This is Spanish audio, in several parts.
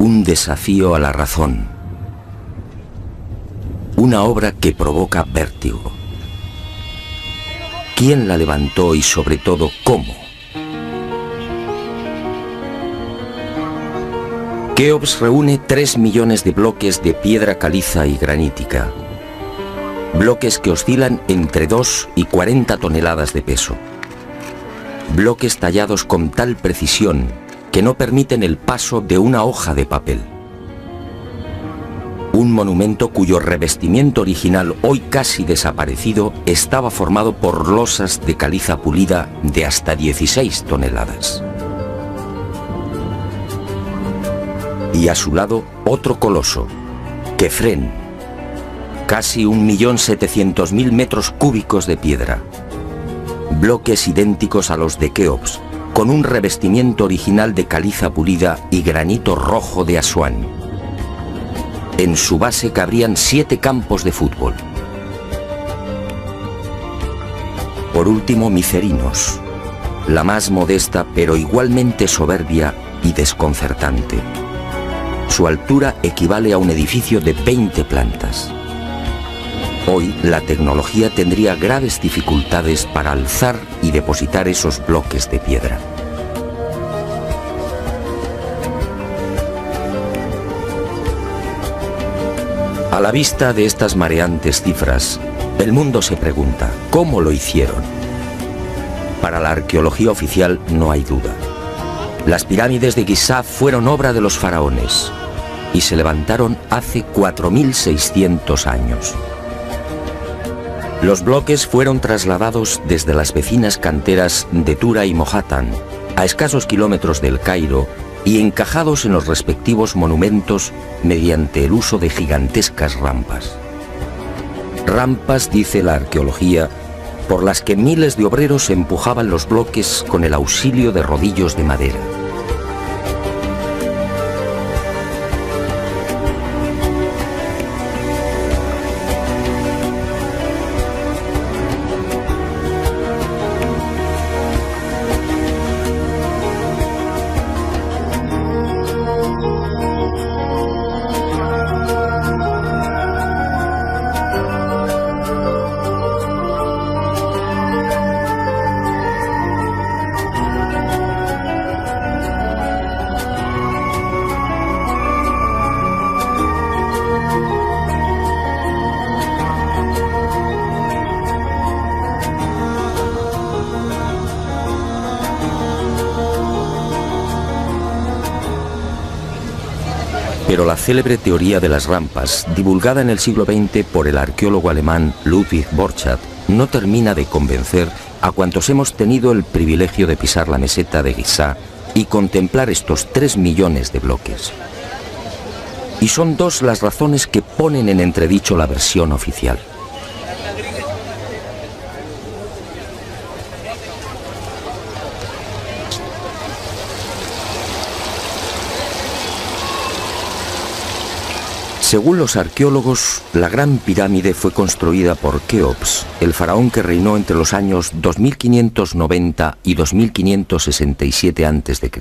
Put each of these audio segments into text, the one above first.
Un desafío a la razón. Una obra que provoca vértigo. ¿Quién la levantó y sobre todo cómo? Keops reúne 3 millones de bloques de piedra caliza y granítica. Bloques que oscilan entre 2 y 40 toneladas de peso. Bloques tallados con tal precisión que no permiten el paso de una hoja de papel. Un monumento cuyo revestimiento original, hoy casi desaparecido, estaba formado por losas de caliza pulida de hasta 16 toneladas. Y a su lado, otro coloso, Kefren, casi 1.700.000 metros cúbicos de piedra. Bloques idénticos a los de Keops, con un revestimiento original de caliza pulida y granito rojo de Asuán. En su base cabrían 7 campos de fútbol. Por último, Micerinos, la más modesta pero igualmente soberbia y desconcertante. Su altura equivale a un edificio de 20 plantas. Hoy la tecnología tendría graves dificultades para alzar y depositar esos bloques de piedra. A la vista de estas mareantes cifras, el mundo se pregunta, ¿cómo lo hicieron? Para la arqueología oficial no hay duda. Las pirámides de Giza fueron obra de los faraones y se levantaron hace 4.600 años. Los bloques fueron trasladados desde las vecinas canteras de Tura y Mohatan, a escasos kilómetros del Cairo, y encajados en los respectivos monumentos mediante el uso de gigantescas rampas. Rampas, dice la arqueología, por las que miles de obreros empujaban los bloques con el auxilio de rodillos de madera. Pero la célebre teoría de las rampas, divulgada en el siglo XX por el arqueólogo alemán Ludwig Borchardt, no termina de convencer a cuantos hemos tenido el privilegio de pisar la meseta de Giza y contemplar estos 3 millones de bloques. Y son 2 las razones que ponen en entredicho la versión oficial. Según los arqueólogos, la Gran Pirámide fue construida por Keops, el faraón que reinó entre los años 2590 y 2567 a.C.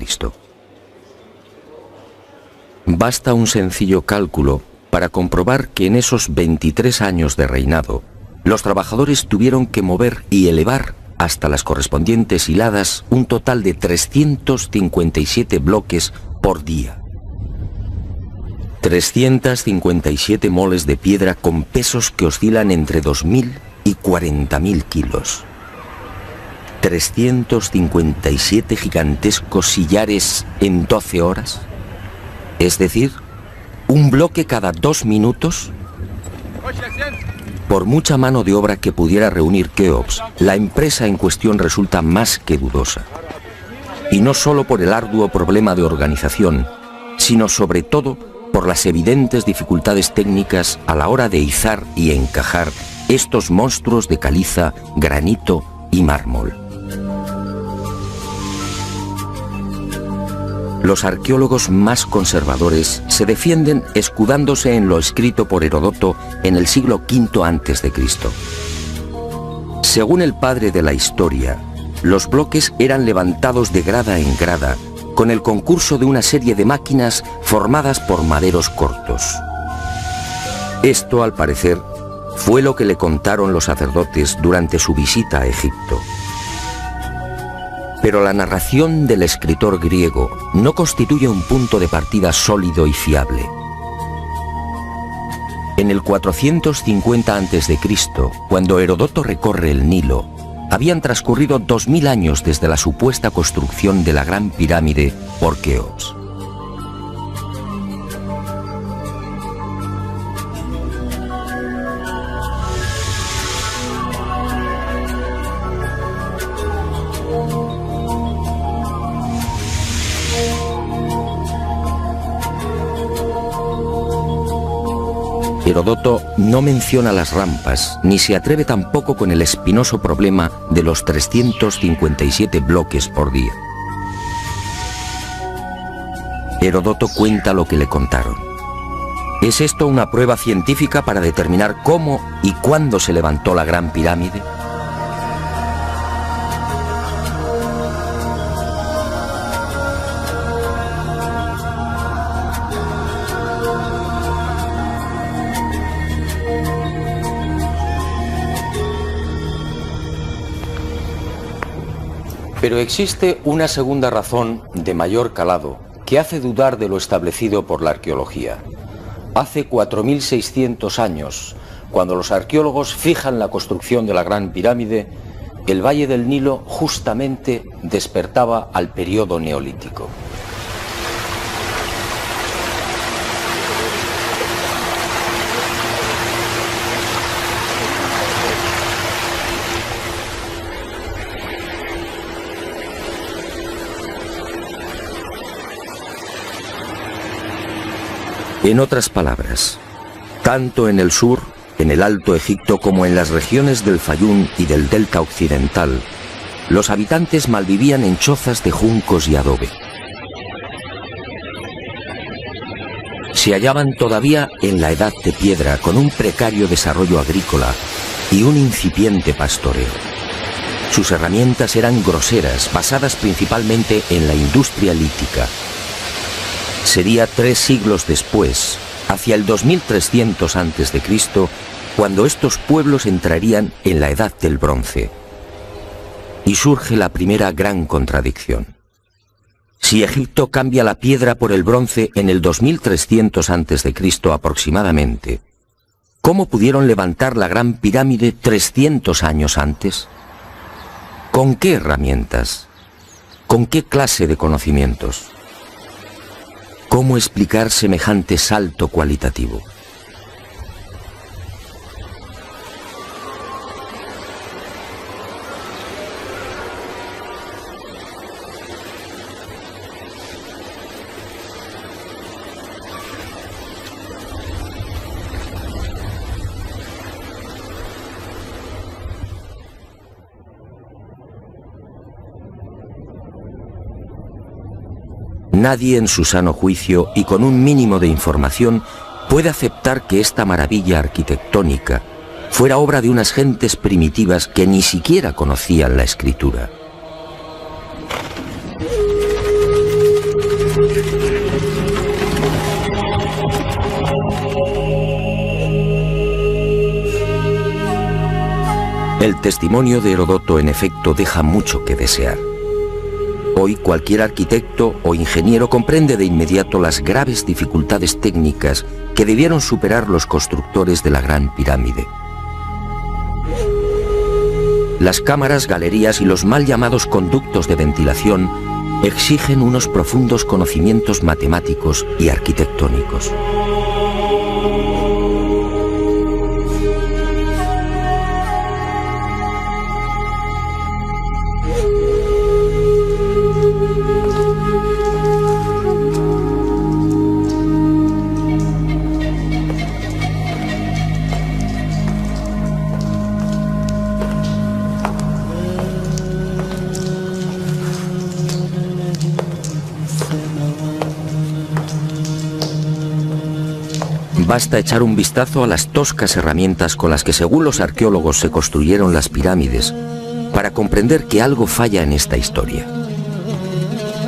Basta un sencillo cálculo para comprobar que en esos 23 años de reinado, los trabajadores tuvieron que mover y elevar hasta las correspondientes hiladas un total de 357 bloques por día. 357 moles de piedra con pesos que oscilan entre 2.000 y 40.000 kilos. 357 gigantescos sillares en 12 horas. Es decir, un bloque cada 2 minutos. Por mucha mano de obra que pudiera reunir Keops, la empresa en cuestión resulta más que dudosa. Y no solo por el arduo problema de organización, sino sobre todo por las evidentes dificultades técnicas a la hora de izar y encajar estos monstruos de caliza, granito y mármol. Los arqueólogos más conservadores se defienden escudándose en lo escrito por Heródoto en el siglo V a.C. Según el padre de la historia, los bloques eran levantados de grada en grada con el concurso de una serie de máquinas formadas por maderos cortos. Esto, al parecer, fue lo que le contaron los sacerdotes durante su visita a Egipto. Pero la narración del escritor griego no constituye un punto de partida sólido y fiable. En el 450 a.C., cuando Heródoto recorre el Nilo, habían transcurrido 2000 años desde la supuesta construcción de la Gran Pirámide por Keops. Heródoto no menciona las rampas, ni se atreve tampoco con el espinoso problema de los 357 bloques por día. Heródoto cuenta lo que le contaron. ¿Es esto una prueba científica para determinar cómo y cuándo se levantó la Gran Pirámide? Pero existe una segunda razón de mayor calado que hace dudar de lo establecido por la arqueología. Hace 4600 años, cuando los arqueólogos fijan la construcción de la Gran Pirámide, el Valle del Nilo justamente despertaba al periodo neolítico. En otras palabras, tanto en el sur, en el Alto Egipto, como en las regiones del Fayum y del Delta Occidental, los habitantes malvivían en chozas de juncos y adobe. Se hallaban todavía en la Edad de Piedra, con un precario desarrollo agrícola y un incipiente pastoreo. Sus herramientas eran groseras, basadas principalmente en la industria lítica. Sería 3 siglos después, hacia el 2300 a.C., cuando estos pueblos entrarían en la Edad del Bronce. Y surge la primera gran contradicción. Si Egipto cambia la piedra por el bronce en el 2300 a.C. aproximadamente, ¿cómo pudieron levantar la Gran Pirámide 300 años antes? ¿Con qué herramientas? ¿Con qué clase de conocimientos? ¿Cómo explicar semejante salto cualitativo? Nadie en su sano juicio y con un mínimo de información puede aceptar que esta maravilla arquitectónica fuera obra de unas gentes primitivas que ni siquiera conocían la escritura. El testimonio de Heródoto, en efecto, deja mucho que desear. Hoy cualquier arquitecto o ingeniero comprende de inmediato las graves dificultades técnicas que debieron superar los constructores de la Gran Pirámide. Las cámaras, galerías y los mal llamados conductos de ventilación exigen unos profundos conocimientos matemáticos y arquitectónicos. Basta echar un vistazo a las toscas herramientas con las que, según los arqueólogos, se construyeron las pirámides, para comprender que algo falla en esta historia.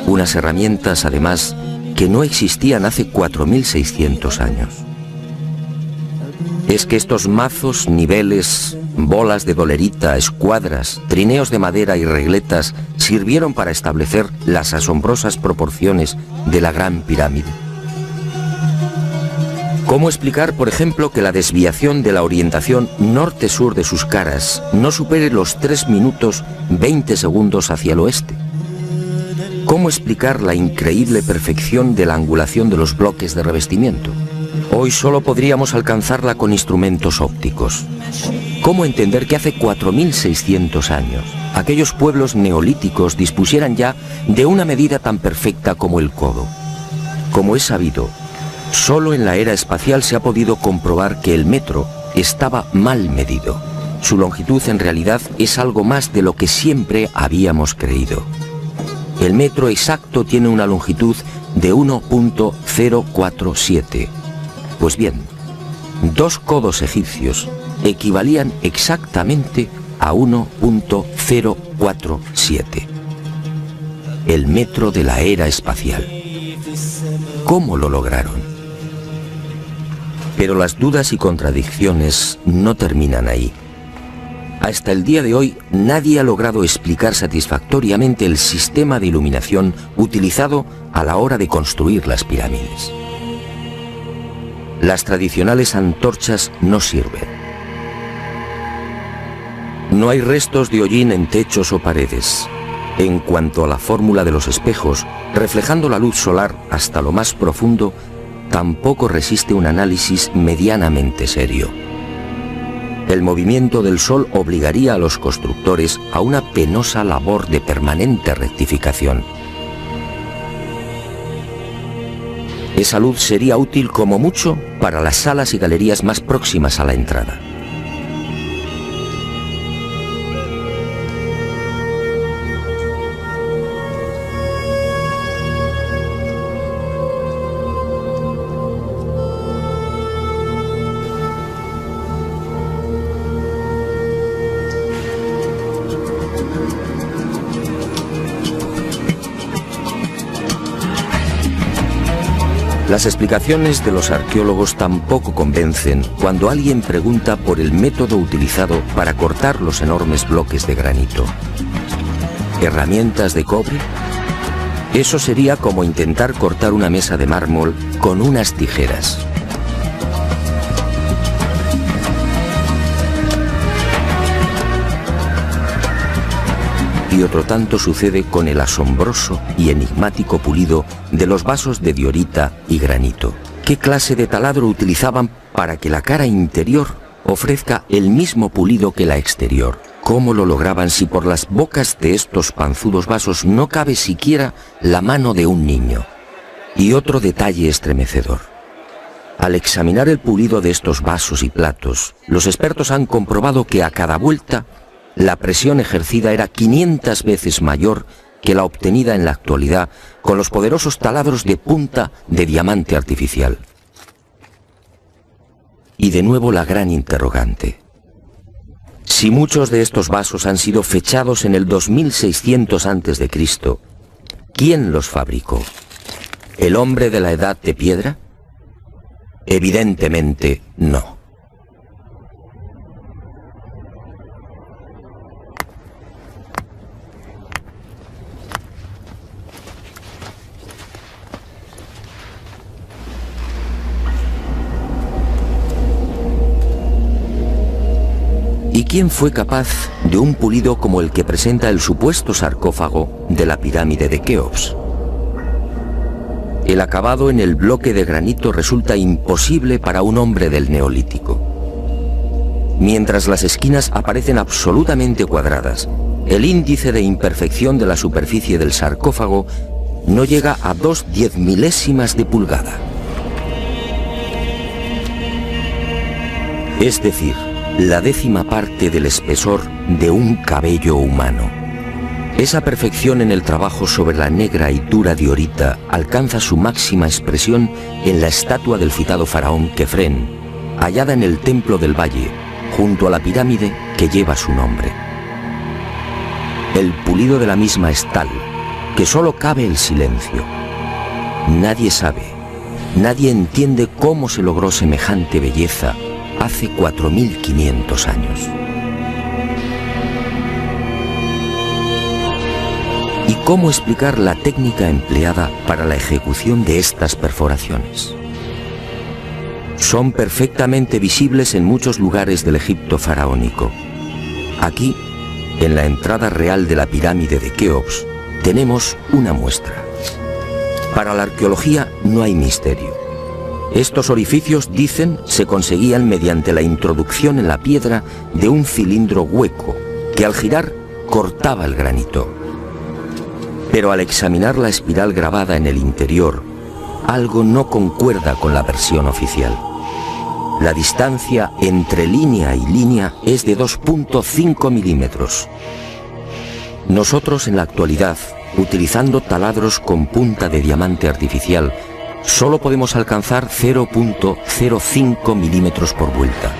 Unas herramientas, además, que no existían hace 4.600 años. Es que estos mazos, niveles, bolas de dolerita, escuadras, trineos de madera y regletas sirvieron para establecer las asombrosas proporciones de la Gran Pirámide. ¿Cómo explicar, por ejemplo, que la desviación de la orientación norte-sur de sus caras no supere los 3 minutos 20 segundos hacia el oeste? ¿Cómo explicar la increíble perfección de la angulación de los bloques de revestimiento? Hoy solo podríamos alcanzarla con instrumentos ópticos. ¿Cómo entender que hace 4.600 años aquellos pueblos neolíticos dispusieran ya de una medida tan perfecta como el codo? Como es sabido, solo en la era espacial se ha podido comprobar que el metro estaba mal medido. Su longitud en realidad es algo más de lo que siempre habíamos creído. El metro exacto tiene una longitud de 1.047. Pues bien, 2 codos egipcios equivalían exactamente a 1.047. El metro de la era espacial. ¿Cómo lo lograron? Pero las dudas y contradicciones no terminan ahí. Hasta el día de hoy nadie ha logrado explicar satisfactoriamente el sistema de iluminación utilizado a la hora de construir las pirámides. Las tradicionales antorchas no sirven. No hay restos de hollín en techos o paredes. En cuanto a la fórmula de los espejos, reflejando la luz solar hasta lo más profundo, tampoco resiste un análisis medianamente serio. El movimiento del Sol obligaría a los constructores a una penosa labor de permanente rectificación. Esa luz sería útil como mucho para las salas y galerías más próximas a la entrada. Las explicaciones de los arqueólogos tampoco convencen cuando alguien pregunta por el método utilizado para cortar los enormes bloques de granito. ¿Herramientas de cobre? Eso sería como intentar cortar una mesa de mármol con unas tijeras. Y otro tanto sucede con el asombroso y enigmático pulido de los vasos de diorita y granito. ¿Qué clase de taladro utilizaban para que la cara interior ofrezca el mismo pulido que la exterior? ¿Cómo lo lograban si por las bocas de estos panzudos vasos no cabe siquiera la mano de un niño? Y otro detalle estremecedor. Al examinar el pulido de estos vasos y platos, los expertos han comprobado que a cada vuelta la presión ejercida era 500 veces mayor que la obtenida en la actualidad con los poderosos taladros de punta de diamante artificial. Y de nuevo la gran interrogante. Si muchos de estos vasos han sido fechados en el 2600 a.C., ¿quién los fabricó? ¿El hombre de la edad de piedra? Evidentemente no. ¿Y quién fue capaz de un pulido como el que presenta el supuesto sarcófago de la pirámide de Keops? El acabado en el bloque de granito resulta imposible para un hombre del Neolítico. Mientras las esquinas aparecen absolutamente cuadradas, el índice de imperfección de la superficie del sarcófago no llega a 2/10 milésimas de pulgada. Es decir, la 10ª parte del espesor de un cabello humano. Esa perfección en el trabajo sobre la negra y dura diorita alcanza su máxima expresión en la estatua del citado faraón Kefren, hallada en el Templo del Valle, junto a la pirámide que lleva su nombre. El pulido de la misma es tal que solo cabe el silencio. Nadie sabe, nadie entiende cómo se logró semejante belleza hace 4500 años. ¿Y cómo explicar la técnica empleada para la ejecución de estas perforaciones? Son perfectamente visibles en muchos lugares del Egipto faraónico. Aquí, en la entrada real de la pirámide de Keops, tenemos una muestra. Para la arqueología no hay misterio. Estos orificios, dicen, se conseguían mediante la introducción en la piedra de un cilindro hueco que al girar cortaba el granito. Pero al examinar la espiral grabada en el interior, algo no concuerda con la versión oficial. La distancia entre línea y línea es de 2.5 milímetros. Nosotros en la actualidad, utilizando taladros con punta de diamante artificial, solo podemos alcanzar 0.05 milímetros por vuelta.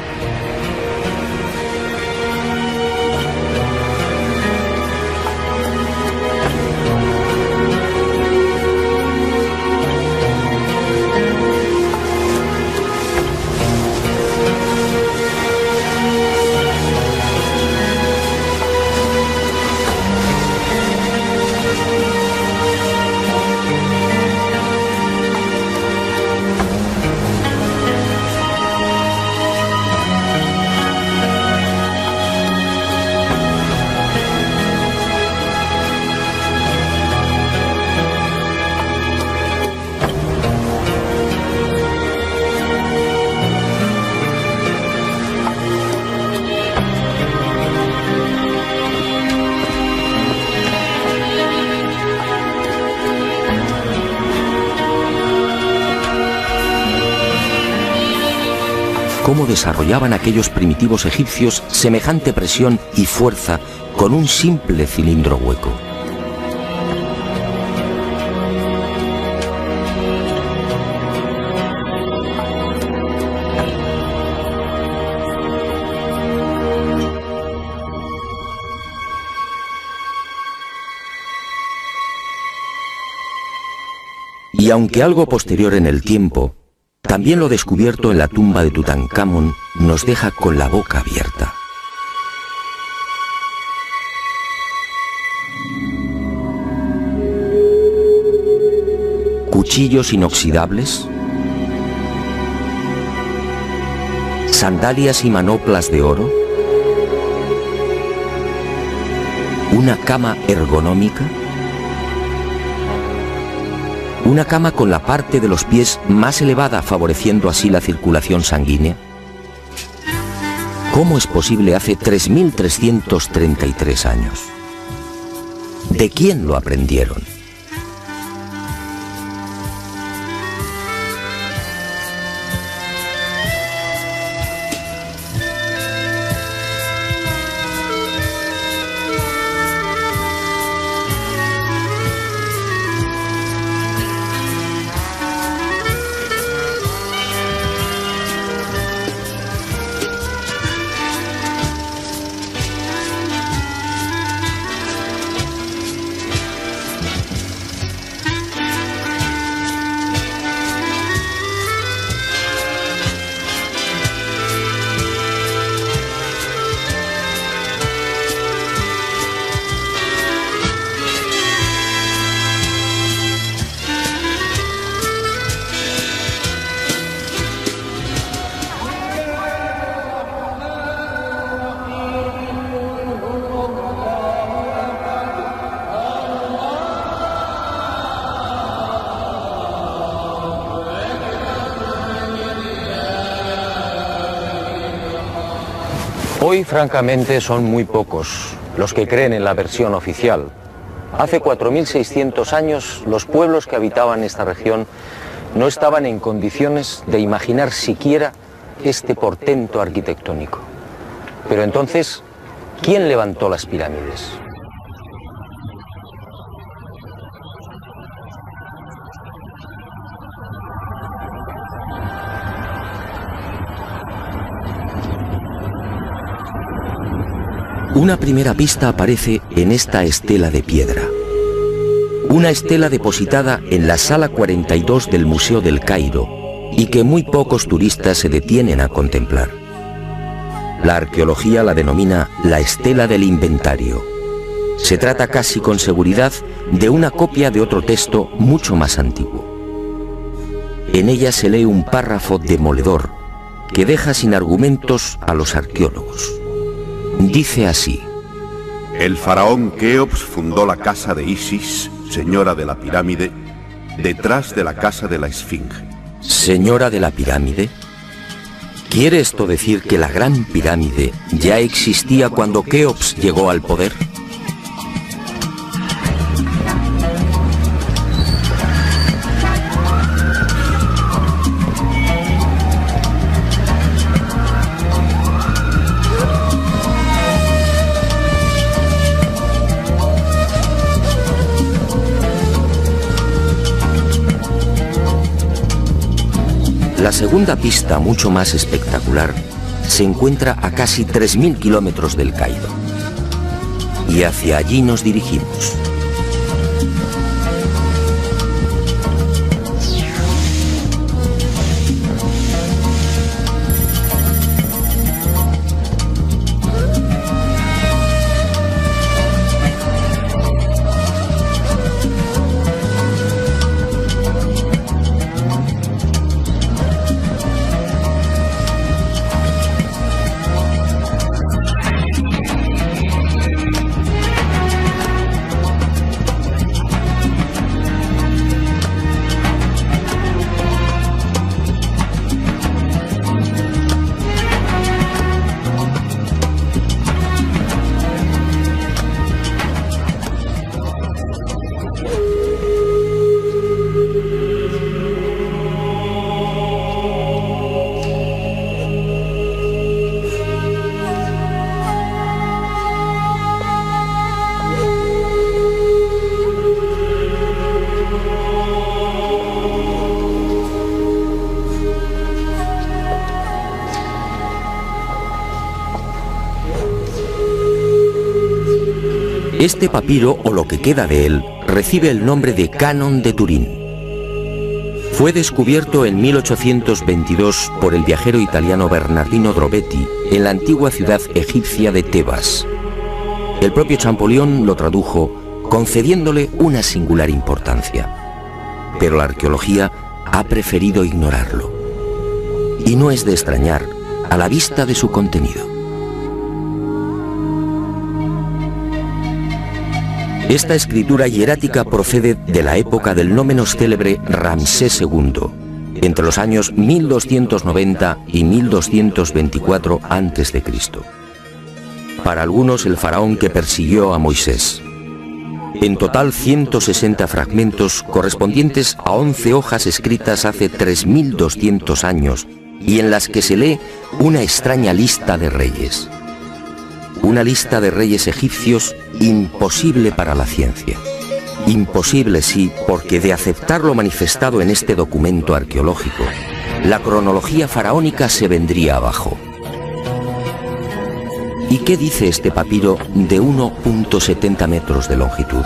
¿Cómo desarrollaban aquellos primitivos egipcios semejante presión y fuerza con un simple cilindro hueco? Y aunque algo posterior en el tiempo, también lo descubierto en la tumba de Tutankamón nos deja con la boca abierta. Cuchillos inoxidables, sandalias y manoplas de oro, una cama ergonómica, una cama con la parte de los pies más elevada, favoreciendo así la circulación sanguínea. ¿Cómo es posible hace 3.333 años? ¿De quién lo aprendieron? Hoy, francamente, son muy pocos los que creen en la versión oficial. Hace 4.600 años, los pueblos que habitaban esta región no estaban en condiciones de imaginar siquiera este portento arquitectónico. Pero entonces, ¿quién levantó las pirámides? Una primera pista aparece en esta estela de piedra. una estela depositada en la sala 42 del Museo del Cairo y que muy pocos turistas se detienen a contemplar. La arqueología la denomina la estela del inventario. Se trata casi con seguridad de una copia de otro texto mucho más antiguo. En ella se lee un párrafo demoledor que deja sin argumentos a los arqueólogos. Dice así: el faraón Keops fundó la casa de Isis, señora de la pirámide, detrás de la casa de la Esfinge. ¿Señora de la pirámide? ¿Quiere esto decir que la Gran Pirámide ya existía cuando Keops llegó al poder? La segunda pista, mucho más espectacular, se encuentra a casi 3.000 kilómetros del Cairo. Y hacia allí nos dirigimos. Este papiro, o lo que queda de él, recibe el nombre de Canon de Turín. Fue descubierto en 1822 por el viajero italiano Bernardino Drobetti en la antigua ciudad egipcia de Tebas. El propio Champollion lo tradujo concediéndole una singular importancia. Pero la arqueología ha preferido ignorarlo. Y no es de extrañar a la vista de su contenido. Esta escritura hierática procede de la época del no menos célebre Ramsés II, entre los años 1290 y 1224 a.C. Para algunos, el faraón que persiguió a Moisés. En total, 160 fragmentos correspondientes a 11 hojas escritas hace 3200 años y en las que se lee una extraña lista de reyes. Una lista de reyes egipcios imposible para la ciencia. Imposible, sí, porque de aceptar lo manifestado en este documento arqueológico, la cronología faraónica se vendría abajo. ¿Y qué dice este papiro de 1,70 metros de longitud?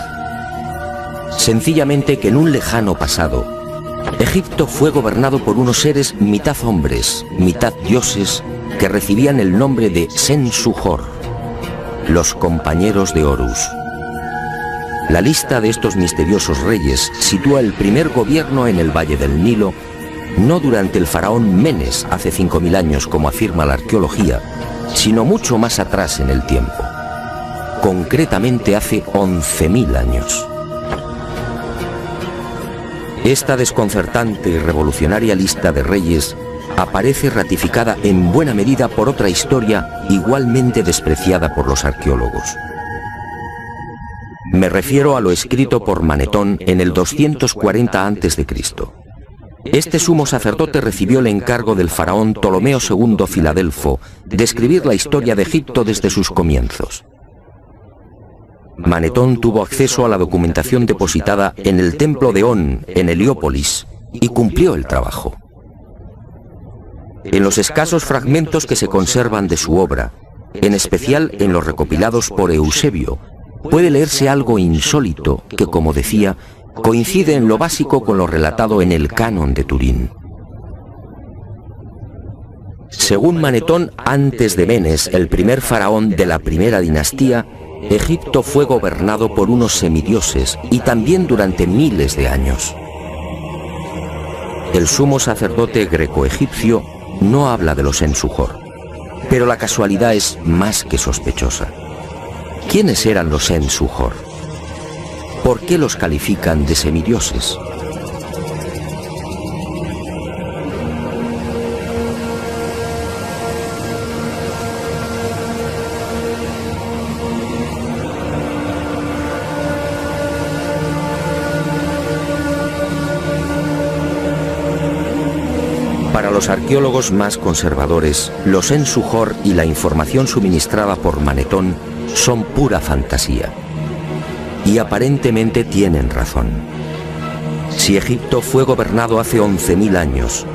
Sencillamente que en un lejano pasado, Egipto fue gobernado por unos seres mitad hombres, mitad dioses, que recibían el nombre de Sensuhor, los compañeros de Horus. La lista de estos misteriosos reyes sitúa el primer gobierno en el Valle del Nilo, no durante el faraón Menes hace 5000 años como afirma la arqueología, sino mucho más atrás en el tiempo, concretamente hace 11.000 años. Esta desconcertante y revolucionaria lista de reyes aparece ratificada en buena medida por otra historia igualmente despreciada por los arqueólogos. Me refiero a lo escrito por Manetón en el 240 a.C. Este sumo sacerdote recibió el encargo del faraón Ptolomeo II Filadelfo de escribir la historia de Egipto desde sus comienzos. Manetón tuvo acceso a la documentación depositada en el templo de On, en Heliópolis, y cumplió el trabajo. En los escasos fragmentos que se conservan de su obra, en especial en los recopilados por Eusebio, puede leerse algo insólito que, como decía, coincide en lo básico con lo relatado en el Canon de Turín. Según Manetón, antes de Menes, el primer faraón de la primera dinastía, Egipto fue gobernado por unos semidioses y también durante miles de años. El sumo sacerdote greco-egipcio no habla de los Ensuhor, pero la casualidad es más que sospechosa. ¿Quiénes eran los Ensuhor? ¿Por qué los califican de semidioses? Para los arqueólogos más conservadores, los Ensuhor y la información suministrada por Manetón son pura fantasía. Y aparentemente tienen razón. Si Egipto fue gobernado hace 11.000 años,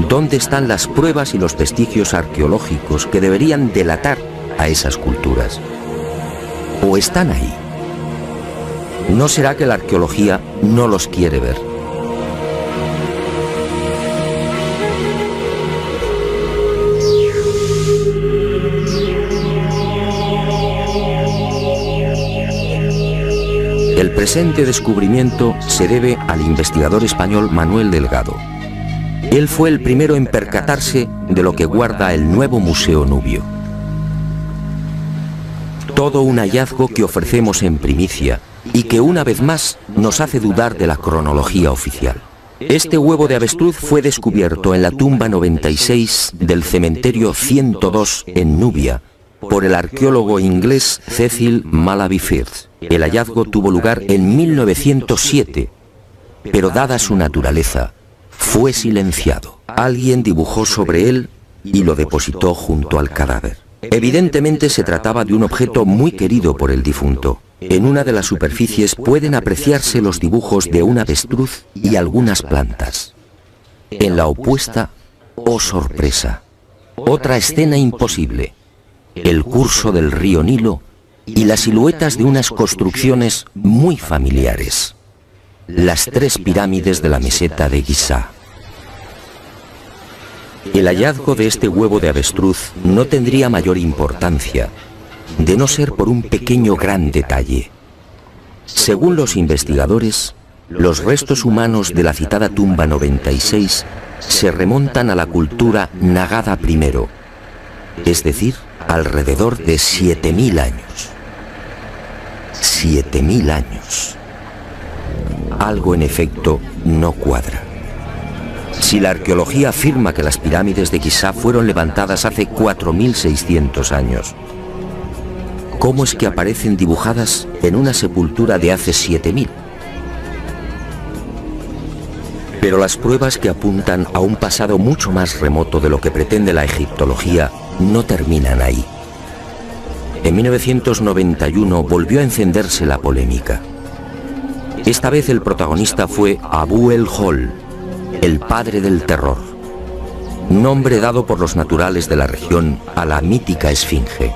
¿dónde están las pruebas y los vestigios arqueológicos que deberían delatar a esas culturas? ¿O están ahí? ¿No será que la arqueología no los quiere ver? El presente descubrimiento se debe al investigador español Manuel Delgado. Él fue el primero en percatarse de lo que guarda el nuevo Museo Nubio. Todo un hallazgo que ofrecemos en primicia y que una vez más nos hace dudar de la cronología oficial. Este huevo de avestruz fue descubierto en la tumba 96 del cementerio 102 en Nubia por el arqueólogo inglés Cecil Malaby Firth. El hallazgo tuvo lugar en 1907, pero dada su naturaleza, fue silenciado. Alguien dibujó sobre él y lo depositó junto al cadáver. Evidentemente se trataba de un objeto muy querido por el difunto. En una de las superficies pueden apreciarse los dibujos de un avestruz y algunas plantas. En la opuesta, oh sorpresa, otra escena imposible: el curso del río Nilo y las siluetas de unas construcciones muy familiares: las 3 pirámides de la meseta de Giza. El hallazgo de este huevo de avestruz no tendría mayor importancia, de no ser por un pequeño gran detalle. Según los investigadores, los restos humanos de la citada tumba 96 se remontan a la cultura Nagada I, es decir, alrededor de 7.000 años. 7.000 años. Algo en efecto no cuadra. Si la arqueología afirma que las pirámides de Giza fueron levantadas hace 4.600 años, ¿cómo es que aparecen dibujadas en una sepultura de hace 7.000? Pero las pruebas que apuntan a un pasado mucho más remoto de lo que pretende la egiptología no terminan ahí. En 1991 volvió a encenderse la polémica. Esta vez el protagonista fue Abu el-Hol, el padre del terror, nombre dado por los naturales de la región a la mítica esfinge.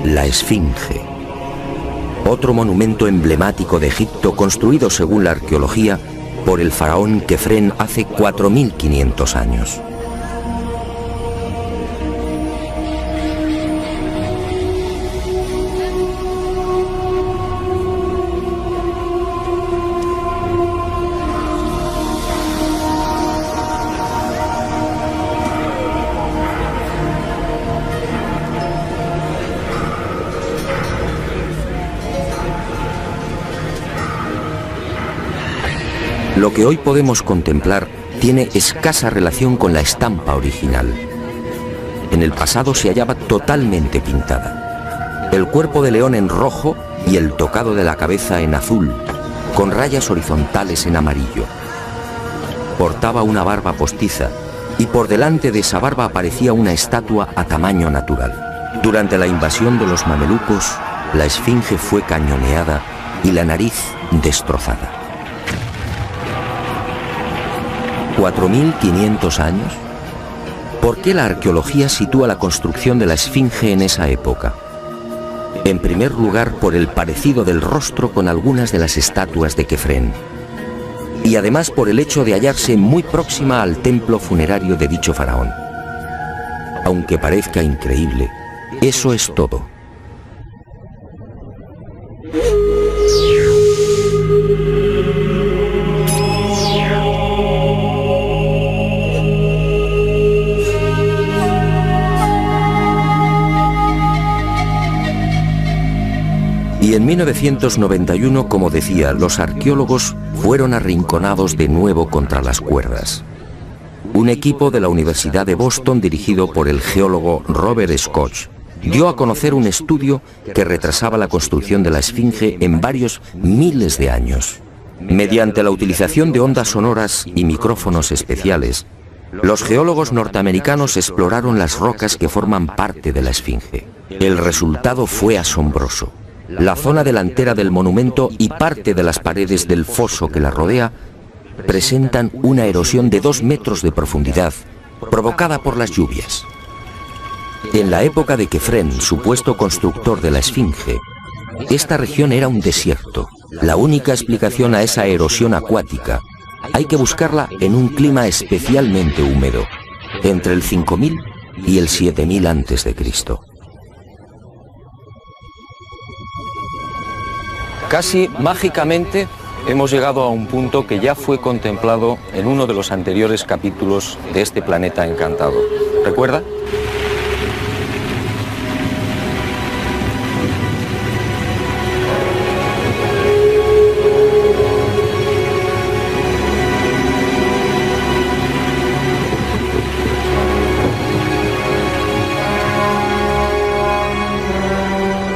La esfinge, otro monumento emblemático de Egipto construido según la arqueología por el faraón Kefren hace 4.500 años. Lo que hoy podemos contemplar tiene escasa relación con la estampa original. En el pasado se hallaba totalmente pintada. El cuerpo de león en rojo y el tocado de la cabeza en azul, con rayas horizontales en amarillo. Portaba una barba postiza y por delante de esa barba aparecía una estatua a tamaño natural. Durante la invasión de los mamelucos, la esfinge fue cañoneada y la nariz destrozada. ¿4.500 años? ¿Por qué la arqueología sitúa la construcción de la Esfinge en esa época? En primer lugar, por el parecido del rostro con algunas de las estatuas de Kefren. Y además por el hecho de hallarse muy próxima al templo funerario de dicho faraón. Aunque parezca increíble, eso es todo. Y en 1991, como decía, los arqueólogos fueron arrinconados de nuevo contra las cuerdas. Un equipo de la Universidad de Boston, dirigido por el geólogo Robert Scott, dio a conocer un estudio que retrasaba la construcción de la Esfinge en varios miles de años. Mediante la utilización de ondas sonoras y micrófonos especiales, los geólogos norteamericanos exploraron las rocas que forman parte de la Esfinge. El resultado fue asombroso. La zona delantera del monumento y parte de las paredes del foso que la rodea presentan una erosión de 2 metros de profundidad provocada por las lluvias. En la época de Kefren, supuesto constructor de la Esfinge, esta región era un desierto. La única explicación a esa erosión acuática hay que buscarla en un clima especialmente húmedo, entre el 5000 y el 7000 a.C. Casi mágicamente hemos llegado a un punto que ya fue contemplado en uno de los anteriores capítulos de este planeta encantado. ¿Recuerda?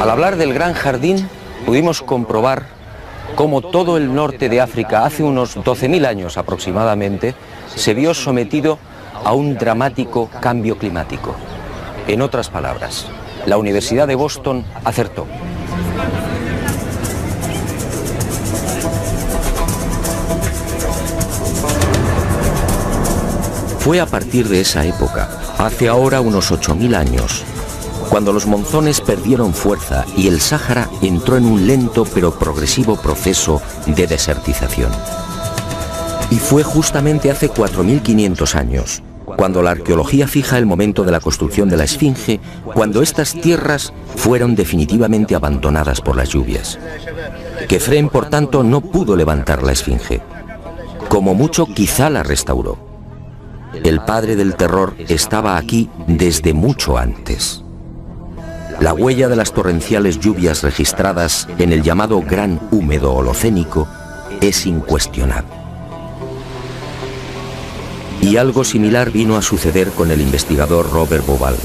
Al hablar del Gran Jardín, pudimos comprobar cómo todo el norte de África, hace unos 12.000 años aproximadamente, se vio sometido a un dramático cambio climático. En otras palabras, la Universidad de Boston acertó. Fue a partir de esa época, hace ahora unos 8.000 años, cuando los monzones perdieron fuerza y el Sáhara entró en un lento pero progresivo proceso de desertización. Y fue justamente hace 4.500 años, cuando la arqueología fija el momento de la construcción de la Esfinge, cuando estas tierras fueron definitivamente abandonadas por las lluvias. Kefren, por tanto, no pudo levantar la Esfinge. Como mucho, quizá la restauró. El padre del terror estaba aquí desde mucho antes. La huella de las torrenciales lluvias registradas en el llamado Gran Húmedo Holocénico es incuestionable. Y algo similar vino a suceder con el investigador Robert Bauval.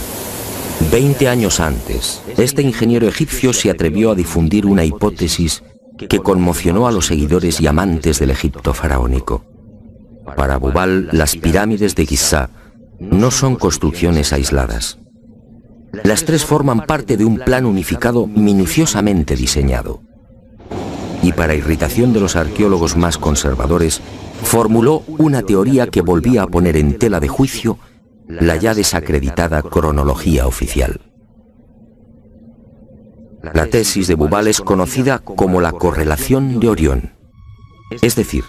20 años antes, este ingeniero egipcio se atrevió a difundir una hipótesis que conmocionó a los seguidores y amantes del Egipto faraónico. Para Bauval, las pirámides de Giza no son construcciones aisladas. Las tres forman parte de un plan unificado minuciosamente diseñado. Y para irritación de los arqueólogos más conservadores, formuló una teoría que volvía a poner en tela de juicio la ya desacreditada cronología oficial. La tesis de Bauval es conocida como la correlación de Orión, es decir,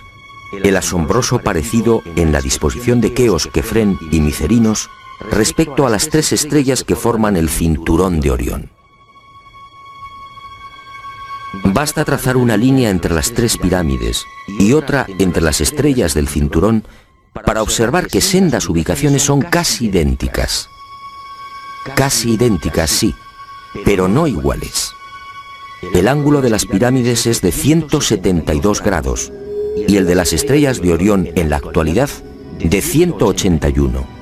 el asombroso parecido en la disposición de Keos, Kefren y Micerinos respecto a las 3 estrellas que forman el cinturón de Orión. Basta trazar una línea entre las 3 pirámides y otra entre las estrellas del cinturón para observar que sendas ubicaciones son casi idénticas. Casi idénticas, sí, pero no iguales. El ángulo de las pirámides es de 172 grados y el de las estrellas de Orión en la actualidad de 181.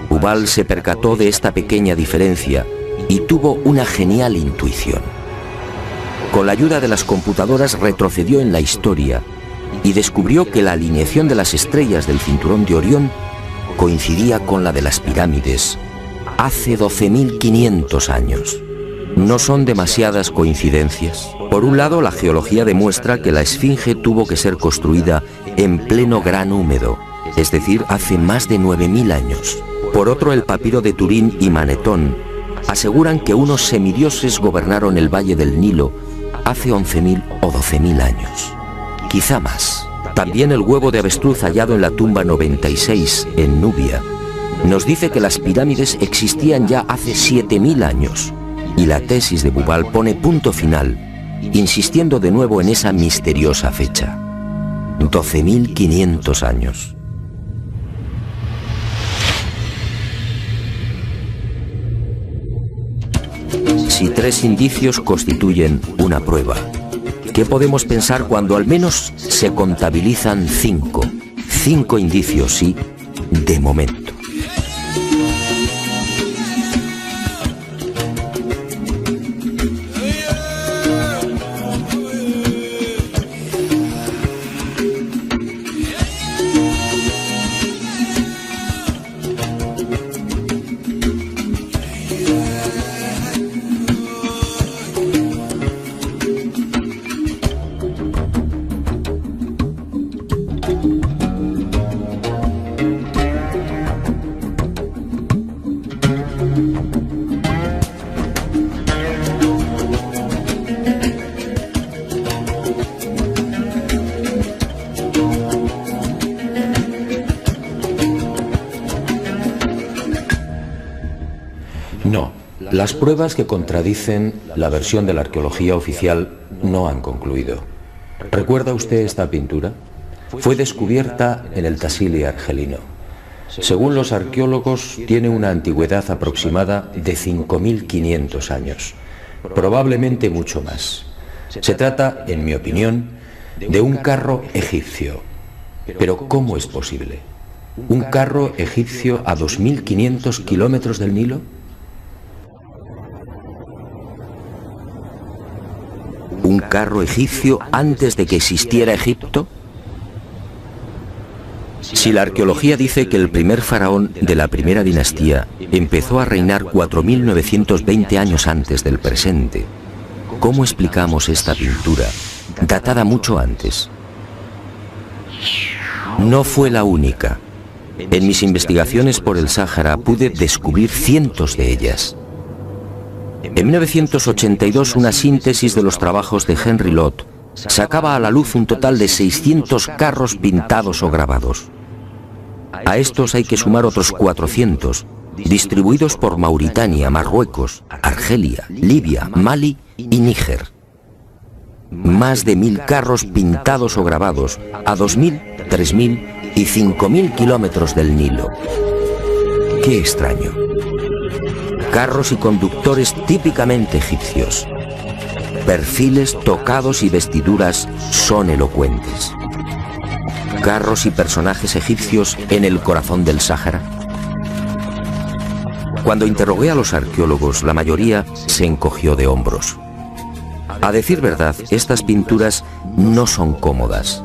Bauval se percató de esta pequeña diferencia y tuvo una genial intuición. Con la ayuda de las computadoras retrocedió en la historia y descubrió que la alineación de las estrellas del cinturón de Orión coincidía con la de las pirámides hace 12.500 años. ¿No son demasiadas coincidencias? Por un lado, la geología demuestra que la Esfinge tuvo que ser construida en pleno Gran Húmedo, es decir, hace más de 9000 años. Por otro, el papiro de Turín y Manetón aseguran que unos semidioses gobernaron el valle del Nilo hace 11.000 o 12.000 años, quizá más. También el huevo de avestruz hallado en la tumba 96 en Nubia nos dice que las pirámides existían ya hace 7.000 años, y la tesis de Bubal pone punto final, insistiendo de nuevo en esa misteriosa fecha: 12.500 años. Si 3 indicios constituyen una prueba, ¿qué podemos pensar cuando al menos se contabilizan 5? 5 indicios, sí, de momento. No, las pruebas que contradicen la versión de la arqueología oficial no han concluido. ¿Recuerda usted esta pintura? Fue descubierta en el Tassili argelino. Según los arqueólogos, tiene una antigüedad aproximada de 5.500 años, probablemente mucho más. Se trata, en mi opinión, de un carro egipcio. Pero ¿cómo es posible? ¿Un carro egipcio a 2.500 kilómetros del Nilo? ¿Un carro egipcio antes de que existiera Egipto? Si la arqueología dice que el primer faraón de la primera dinastía empezó a reinar 4.920 años antes del presente, ¿cómo explicamos esta pintura, datada mucho antes? No fue la única. En mis investigaciones por el Sáhara pude descubrir cientos de ellas. En 1982, una síntesis de los trabajos de Henry Lott sacaba a la luz un total de 600 carros pintados o grabados. A estos hay que sumar otros 400, distribuidos por Mauritania, Marruecos, Argelia, Libia, Mali y Níger. Más de 1000 carros pintados o grabados a 2000, 3000 y 5000 kilómetros del Nilo. ¡Qué extraño! Carros y conductores típicamente egipcios. Perfiles, tocados y vestiduras son elocuentes. Carros y personajes egipcios en el corazón del Sáhara. Cuando interrogué a los arqueólogos, la mayoría se encogió de hombros. A decir verdad, estas pinturas no son cómodas.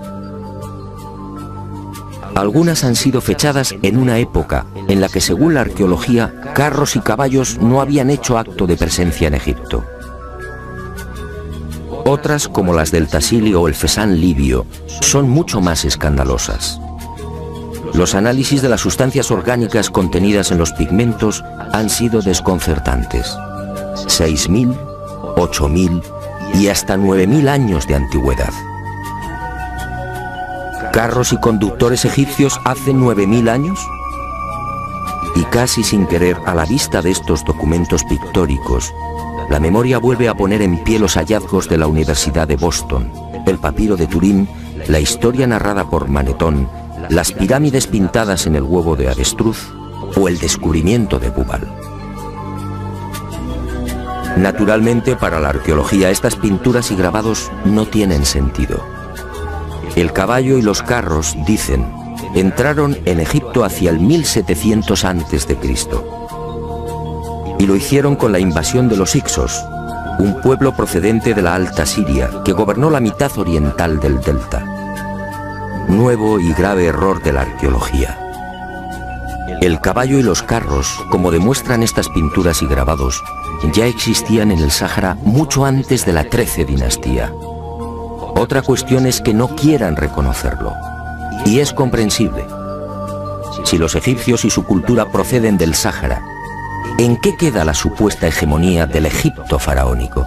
Algunas han sido fechadas en una época en la que, según la arqueología, carros y caballos no habían hecho acto de presencia en Egipto. Otras, como las del Tassili o el Fesán libio, son mucho más escandalosas. Los análisis de las sustancias orgánicas contenidas en los pigmentos han sido desconcertantes. 6.000, 8.000 y hasta 9.000 años de antigüedad. ¿Carros y conductores egipcios hace 9.000 años? Y casi sin querer, a la vista de estos documentos pictóricos, la memoria vuelve a poner en pie los hallazgos de la Universidad de Boston, el papiro de Turín, la historia narrada por Manetón, las pirámides pintadas en el huevo de avestruz o el descubrimiento de Bubal. Naturalmente, para la arqueología, estas pinturas y grabados no tienen sentido. El caballo y los carros, dicen, entraron en Egipto hacia el 1700 a.C. Y lo hicieron con la invasión de los Hicsos, un pueblo procedente de la Alta Siria que gobernó la mitad oriental del delta. Nuevo y grave error de la arqueología. El caballo y los carros, como demuestran estas pinturas y grabados, ya existían en el Sáhara mucho antes de la 13 dinastía. Otra cuestión es que no quieran reconocerlo. Y es comprensible. Si los egipcios y su cultura proceden del Sáhara, ¿en qué queda la supuesta hegemonía del Egipto faraónico?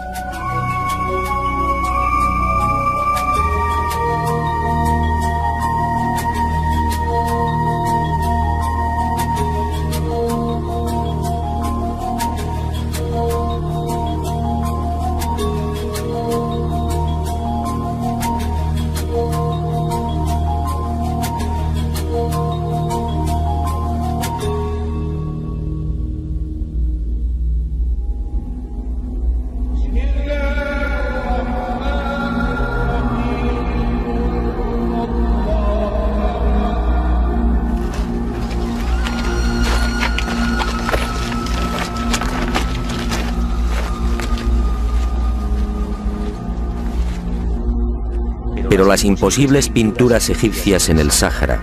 Pero las imposibles pinturas egipcias en el Sáhara,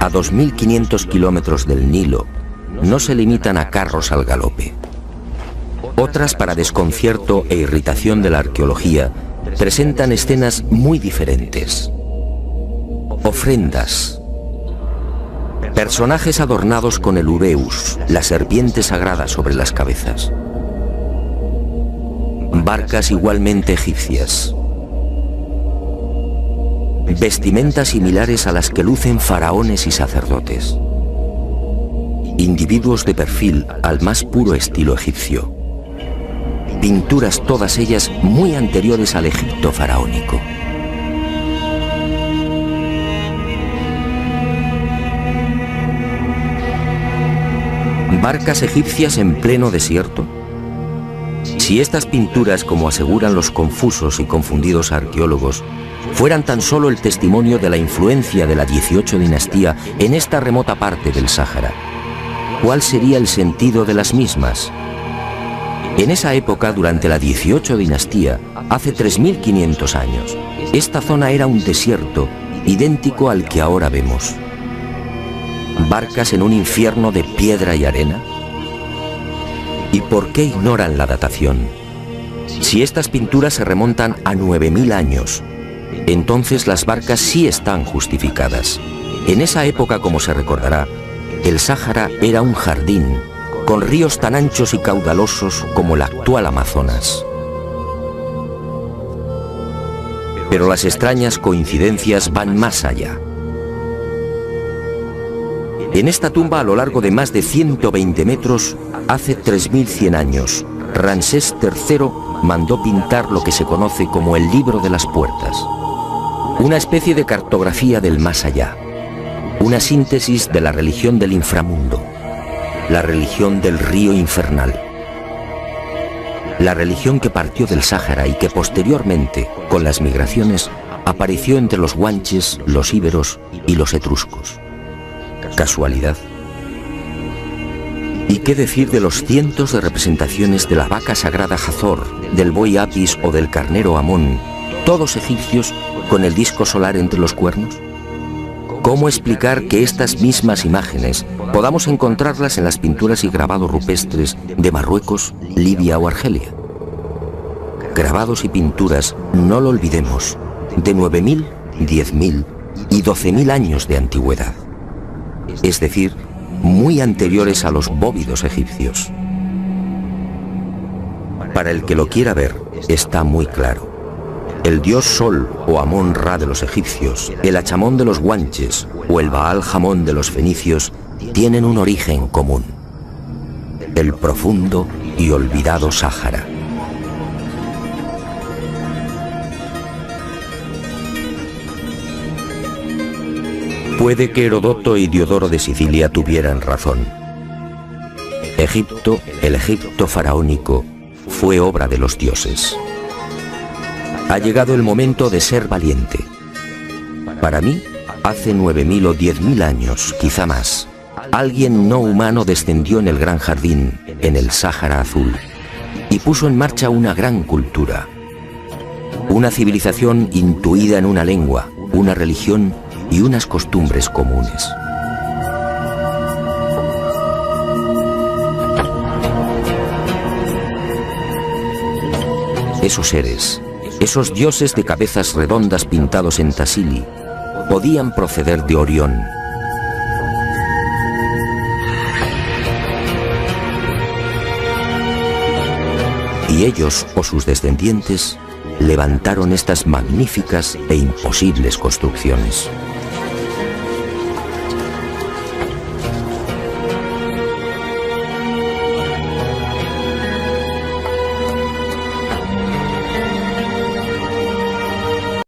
a 2.500 kilómetros del Nilo, no se limitan a carros al galope. Otras, para desconcierto e irritación de la arqueología, presentan escenas muy diferentes. Ofrendas. Personajes adornados con el ureus, la serpiente sagrada sobre las cabezas. Barcas igualmente egipcias. Vestimentas similares a las que lucen faraones y sacerdotes. Individuos de perfil al más puro estilo egipcio. Pinturas todas ellas muy anteriores al Egipto faraónico. ¿Barcas egipcias en pleno desierto? Si estas pinturas, como aseguran los confusos y confundidos arqueólogos, fueran tan solo el testimonio de la influencia de la 18 dinastía en esta remota parte del Sáhara, ¿cuál sería el sentido de las mismas? En esa época, durante la 18 dinastía, hace 3.500 años, esta zona era un desierto idéntico al que ahora vemos. ¿Barcas en un infierno de piedra y arena? ¿Y por qué ignoran la datación? Si estas pinturas se remontan a 9.000 años, entonces las barcas sí están justificadas. En esa época, como se recordará, el Sáhara era un jardín, con ríos tan anchos y caudalosos como el actual Amazonas. Pero las extrañas coincidencias van más allá. En esta tumba, a lo largo de más de 120 metros, hace 3.100 años, Ramsés III mandó pintar lo que se conoce como el Libro de las Puertas. Una especie de cartografía del más allá, una síntesis de la religión del inframundo, la religión del río infernal, la religión que partió del Sáhara y que posteriormente, con las migraciones, apareció entre los guanches, los íberos y los etruscos. ¿Casualidad? ¿Y qué decir de los cientos de representaciones de la vaca sagrada Hathor, del buey Apis o del carnero Amón, todos egipcios, con el disco solar entre los cuernos? ¿Cómo explicar que estas mismas imágenes podamos encontrarlas en las pinturas y grabados rupestres de Marruecos, Libia o Argelia? Grabados y pinturas, no lo olvidemos, de 9.000, 10.000 y 12.000 años de antigüedad, es decir, muy anteriores a los bóvidos egipcios. Para el que lo quiera ver, está muy claro. El dios Sol o Amón-Ra de los egipcios, el Achamón de los guanches o el Baal-Jamón de los fenicios tienen un origen común: el profundo y olvidado Sáhara. Puede que Herodoto y Diodoro de Sicilia tuvieran razón. Egipto, el Egipto faraónico, fue obra de los dioses. Ha llegado el momento de ser valiente. Para mí, hace 9.000 o 10.000 años, quizá más, alguien no humano descendió en el gran jardín, en el Sáhara Azul, y puso en marcha una gran cultura. Una civilización intuida en una lengua, una religión y unas costumbres comunes. Esos seres, esos dioses de cabezas redondas pintados en Tassili, podían proceder de Orión. y ellos o sus descendientes levantaron estas magníficas e imposibles construcciones.